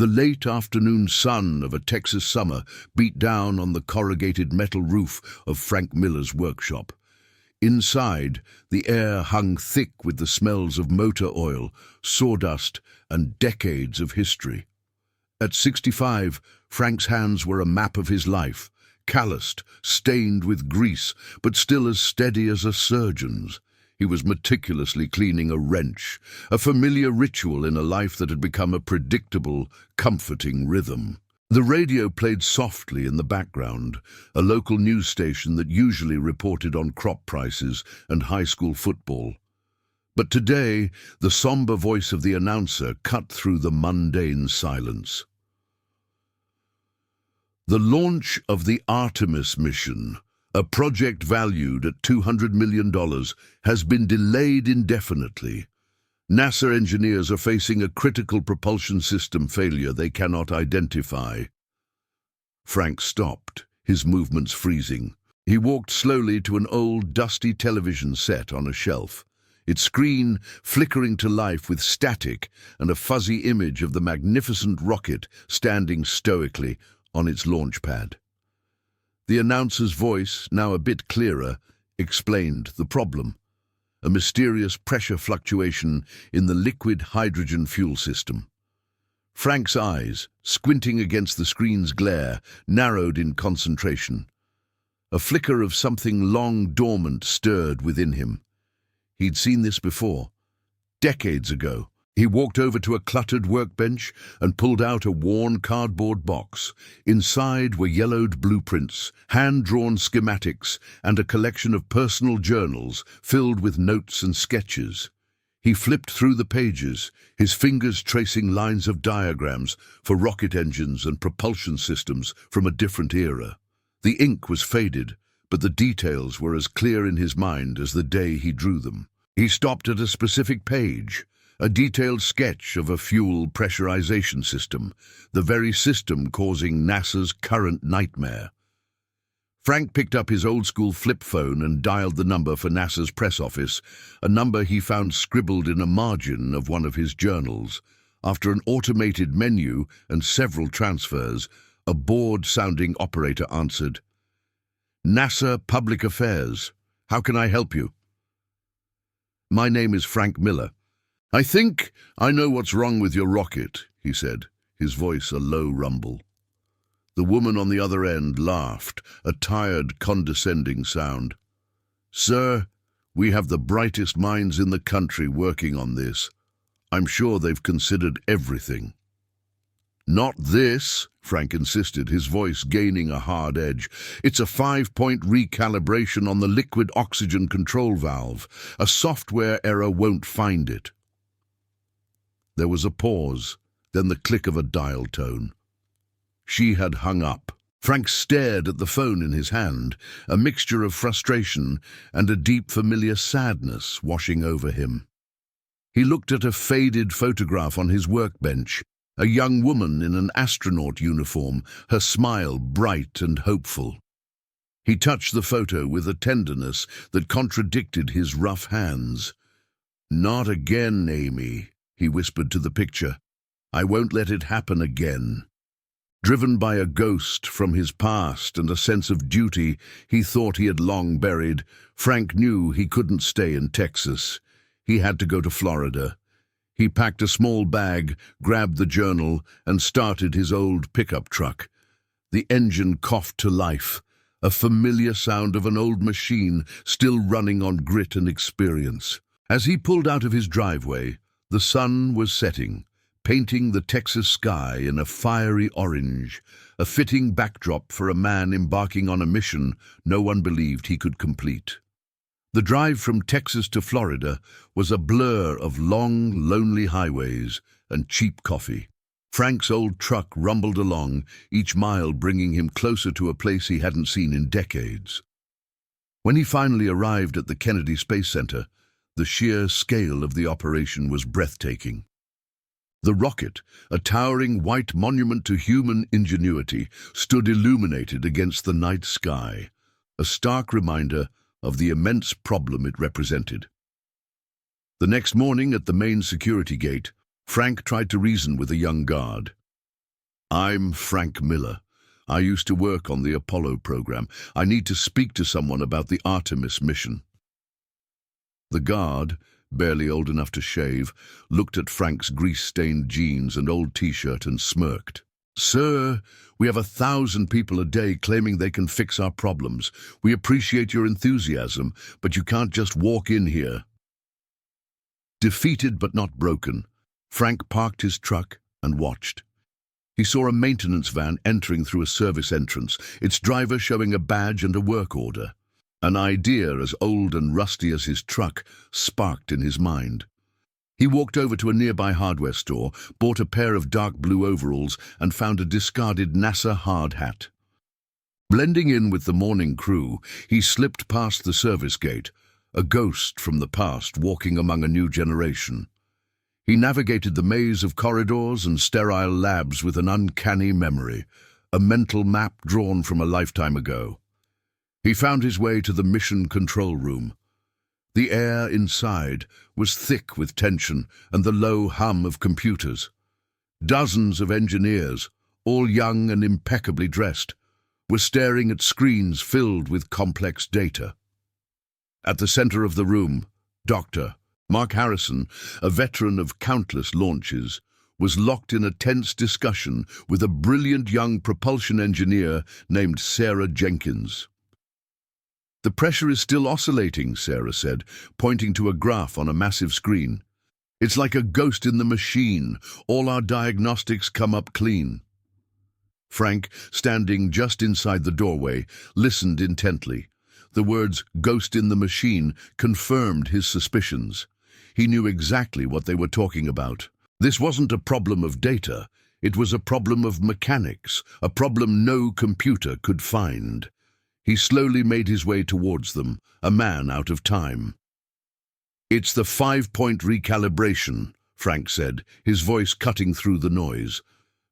The late afternoon sun of a Texas summer beat down on the corrugated metal roof of Frank Miller's workshop. Inside, the air hung thick with the smells of motor oil, sawdust, and decades of history. At 65, Frank's hands were a map of his life, calloused, stained with grease, but still as steady as a surgeon's. He was meticulously cleaning a wrench, a familiar ritual in a life that had become a predictable, comforting rhythm. The radio played softly in the background, a local news station that usually reported on crop prices and high school football. But today, the somber voice of the announcer cut through the mundane silence. The launch of the Artemis mission, a project valued at $200 million, has been delayed indefinitely. NASA engineers are facing a critical propulsion system failure they cannot identify. Frank stopped, his movements freezing. He walked slowly to an old, dusty television set on a shelf, its screen flickering to life with static and a fuzzy image of the magnificent rocket standing stoically on its launch pad. The announcer's voice, now a bit clearer, explained the problem: a mysterious pressure fluctuation in the liquid hydrogen fuel system. Frank's eyes, squinting against the screen's glare, narrowed in concentration. A flicker of something long dormant stirred within him. He'd seen this before, decades ago. He walked over to a cluttered workbench and pulled out a worn cardboard box. Inside were yellowed blueprints, hand-drawn schematics, and a collection of personal journals filled with notes and sketches. He flipped through the pages, his fingers tracing lines of diagrams for rocket engines and propulsion systems from a different era. The ink was faded, but the details were as clear in his mind as the day he drew them. He stopped at a specific page, a detailed sketch of a fuel pressurization system, the very system causing NASA's current nightmare. Frank picked up his old-school flip phone and dialed the number for NASA's press office, a number he found scribbled in a margin of one of his journals. After an automated menu and several transfers, a bored-sounding operator answered, "NASA Public Affairs. How can I help you?" "My name is Frank Miller. I think I know what's wrong with your rocket," he said, his voice a low rumble. The woman on the other end laughed, a tired, condescending sound. "Sir, we have the brightest minds in the country working on this. I'm sure they've considered everything." "Not this," Frank insisted, his voice gaining a hard edge. "It's a 5-point recalibration on the liquid oxygen control valve. A software error won't find it." There was a pause, then the click of a dial tone. She had hung up. Frank stared at the phone in his hand, a mixture of frustration and a deep familiar sadness washing over him. He looked at a faded photograph on his workbench, a young woman in an astronaut uniform, her smile bright and hopeful. He touched the photo with a tenderness that contradicted his rough hands. "Not again, Amy," he whispered to the picture. "I won't let it happen again." Driven by a ghost from his past and a sense of duty he thought he had long buried, Frank knew he couldn't stay in Texas. He had to go to Florida. He packed a small bag, grabbed the journal, and started his old pickup truck. The engine coughed to life, a familiar sound of an old machine still running on grit and experience. As he pulled out of his driveway, the sun was setting, painting the Texas sky in a fiery orange, a fitting backdrop for a man embarking on a mission no one believed he could complete. The drive from Texas to Florida was a blur of long, lonely highways and cheap coffee. Frank's old truck rumbled along, each mile bringing him closer to a place he hadn't seen in decades. When he finally arrived at the Kennedy Space Center, the sheer scale of the operation was breathtaking. The rocket, a towering white monument to human ingenuity, stood illuminated against the night sky, a stark reminder of the immense problem it represented. The next morning at the main security gate, Frank tried to reason with a young guard. I'm Frank Miller. I used to work on the Apollo program. I need to speak to someone about the Artemis mission. The guard, barely old enough to shave, looked at Frank's grease-stained jeans and old t-shirt and smirked. "Sir, we have 1,000 people a day claiming they can fix our problems. We appreciate your enthusiasm, but you can't just walk in here." Defeated but not broken, Frank parked his truck and watched. He saw a maintenance van entering through a service entrance, its driver showing a badge and a work order. An idea as old and rusty as his truck sparked in his mind. He walked over to a nearby hardware store, bought a pair of dark blue overalls, and found a discarded NASA hard hat. Blending in with the morning crew, he slipped past the service gate, a ghost from the past walking among a new generation. He navigated the maze of corridors and sterile labs with an uncanny memory, a mental map drawn from a lifetime ago. He found his way to the mission control room. The air inside was thick with tension and the low hum of computers. Dozens of engineers, all young and impeccably dressed, were staring at screens filled with complex data. At the center of the room, Dr. Mark Harrison, a veteran of countless launches, was locked in a tense discussion with a brilliant young propulsion engineer named Sarah Jenkins. "The pressure is still oscillating," Sarah said, pointing to a graph on a massive screen. "It's like a ghost in the machine. All our diagnostics come up clean." Frank, standing just inside the doorway, listened intently. The words "ghost in the machine" confirmed his suspicions. He knew exactly what they were talking about. This wasn't a problem of data. It was a problem of mechanics, a problem no computer could find. He slowly made his way towards them, a man out of time. "It's the 5-point recalibration," Frank said, his voice cutting through the noise.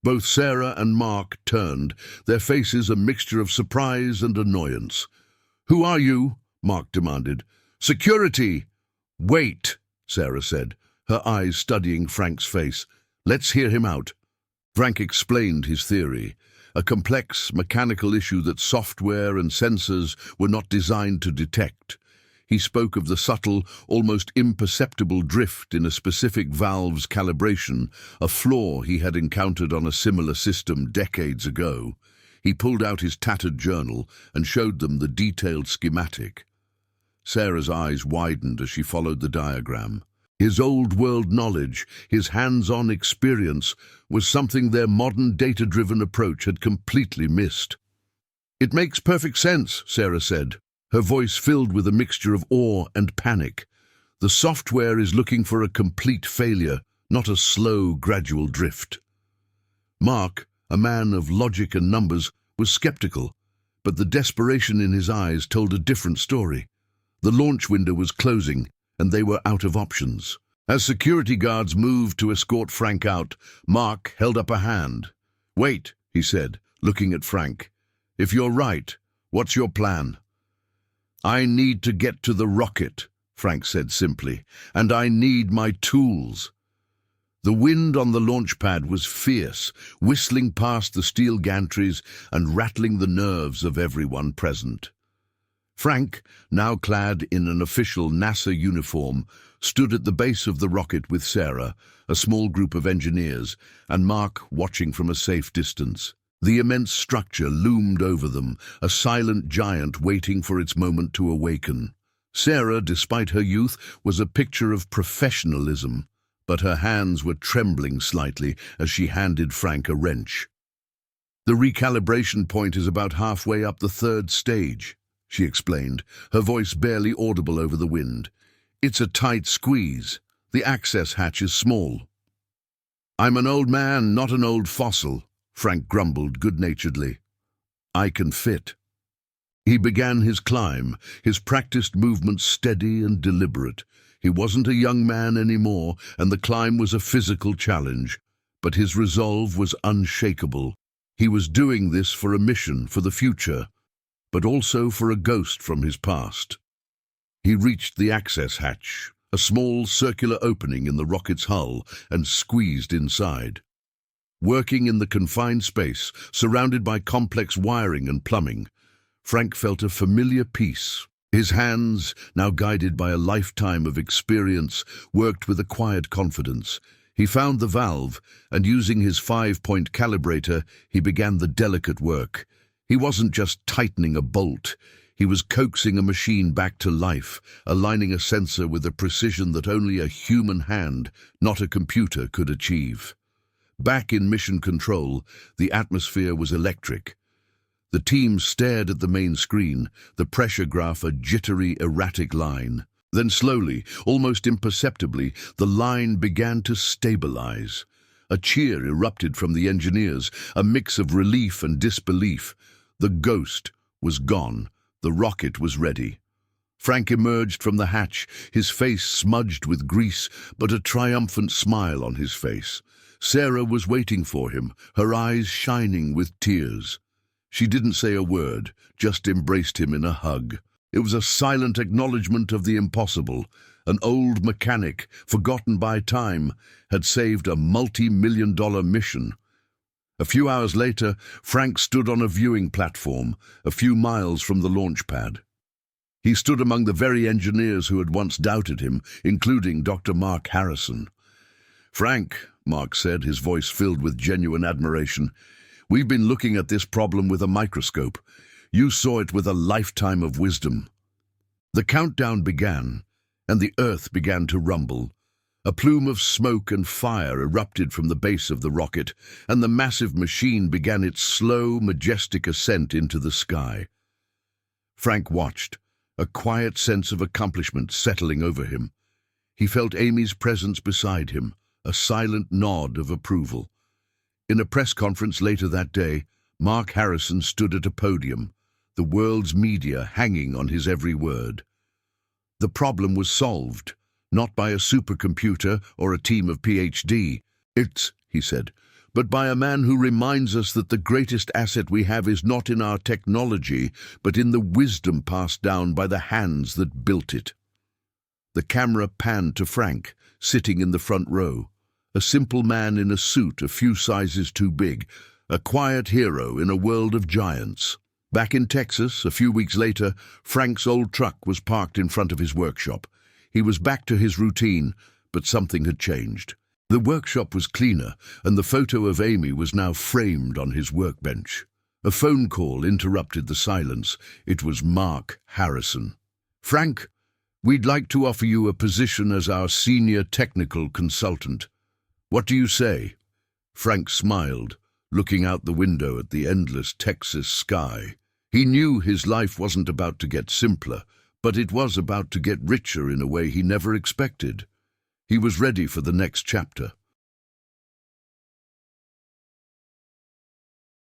Both Sarah and Mark turned, their faces a mixture of surprise and annoyance. "Who are you?" Mark demanded. "Security!" "Wait," Sarah said, her eyes studying Frank's face. "Let's hear him out." Frank explained his theory, a complex mechanical issue that software and sensors were not designed to detect. He spoke of the subtle, almost imperceptible drift in a specific valve's calibration, a flaw he had encountered on a similar system decades ago. He pulled out his tattered journal and showed them the detailed schematic. Sarah's eyes widened as she followed the diagram. His old-world knowledge, his hands-on experience, was something their modern data-driven approach had completely missed. "It makes perfect sense," Sarah said, her voice filled with a mixture of awe and panic. "The software is looking for a complete failure, not a slow, gradual drift." Mark, a man of logic and numbers, was skeptical, but the desperation in his eyes told a different story. The launch window was closing, and they were out of options. As security guards moved to escort Frank out, Mark held up a hand. "Wait," he said, looking at Frank. "If you're right, what's your plan?" "I need to get to the rocket," Frank said simply, "and I need my tools." The wind on the launch pad was fierce, whistling past the steel gantries and rattling the nerves of everyone present. Frank, now clad in an official NASA uniform, stood at the base of the rocket with Sarah, a small group of engineers, and Mark watching from a safe distance. The immense structure loomed over them, a silent giant waiting for its moment to awaken. Sarah, despite her youth, was a picture of professionalism, but her hands were trembling slightly as she handed Frank a wrench. "The recalibration point is about halfway up the 3rd stage," she explained, her voice barely audible over the wind. "It's a tight squeeze. The access hatch is small." "I'm an old man, not an old fossil," Frank grumbled good-naturedly. "I can fit." He began his climb, his practiced movements steady and deliberate. He wasn't a young man anymore, and the climb was a physical challenge, but his resolve was unshakable. He was doing this for a mission, for the future, but also for a ghost from his past. He reached the access hatch, a small circular opening in the rocket's hull, and squeezed inside. Working in the confined space, surrounded by complex wiring and plumbing, Frank felt a familiar peace. His hands, now guided by a lifetime of experience, worked with a quiet confidence. He found the valve, and using his 5-point calibrator, he began the delicate work. He wasn't just tightening a bolt. He was coaxing a machine back to life, aligning a sensor with a precision that only a human hand, not a computer, could achieve. Back in mission control, the atmosphere was electric. The team stared at the main screen, the pressure graph a jittery, erratic line. Then slowly, almost imperceptibly, the line began to stabilize. A cheer erupted from the engineers, a mix of relief and disbelief. The ghost was gone. The rocket was ready. Frank emerged from the hatch, his face smudged with grease, but a triumphant smile on his face. Sarah was waiting for him, her eyes shining with tears. She didn't say a word, just embraced him in a hug. It was a silent acknowledgement of the impossible. An old mechanic, forgotten by time, had saved a multi-million-dollar mission. A few hours later, Frank stood on a viewing platform, a few miles from the launch pad. He stood among the very engineers who had once doubted him, including Dr. Mark Harrison. "Frank," Mark said, his voice filled with genuine admiration, "we've been looking at this problem with a microscope. You saw it with a lifetime of wisdom." The countdown began, and the earth began to rumble. A plume of smoke and fire erupted from the base of the rocket, and the massive machine began its slow, majestic ascent into the sky. Frank watched, a quiet sense of accomplishment settling over him. He felt Amy's presence beside him, a silent nod of approval. In a press conference later that day, Mark Harrison stood at a podium, the world's media hanging on his every word. The problem was solved, not by a supercomputer or a team of PhD. "It's," he said, "but by a man who reminds us that the greatest asset we have is not in our technology, but in the wisdom passed down by the hands that built it." The camera panned to Frank, sitting in the front row, a simple man in a suit a few sizes too big, a quiet hero in a world of giants. Back in Texas, a few weeks later, Frank's old truck was parked in front of his workshop. He was back to his routine, but something had changed. The workshop was cleaner, and the photo of Amy was now framed on his workbench. A phone call interrupted the silence. It was Mark Harrison. "Frank, we'd like to offer you a position as our senior technical consultant. What do you say?" Frank smiled, looking out the window at the endless Texas sky. He knew his life wasn't about to get simpler, but it was about to get richer in a way he never expected. He was ready for the next chapter.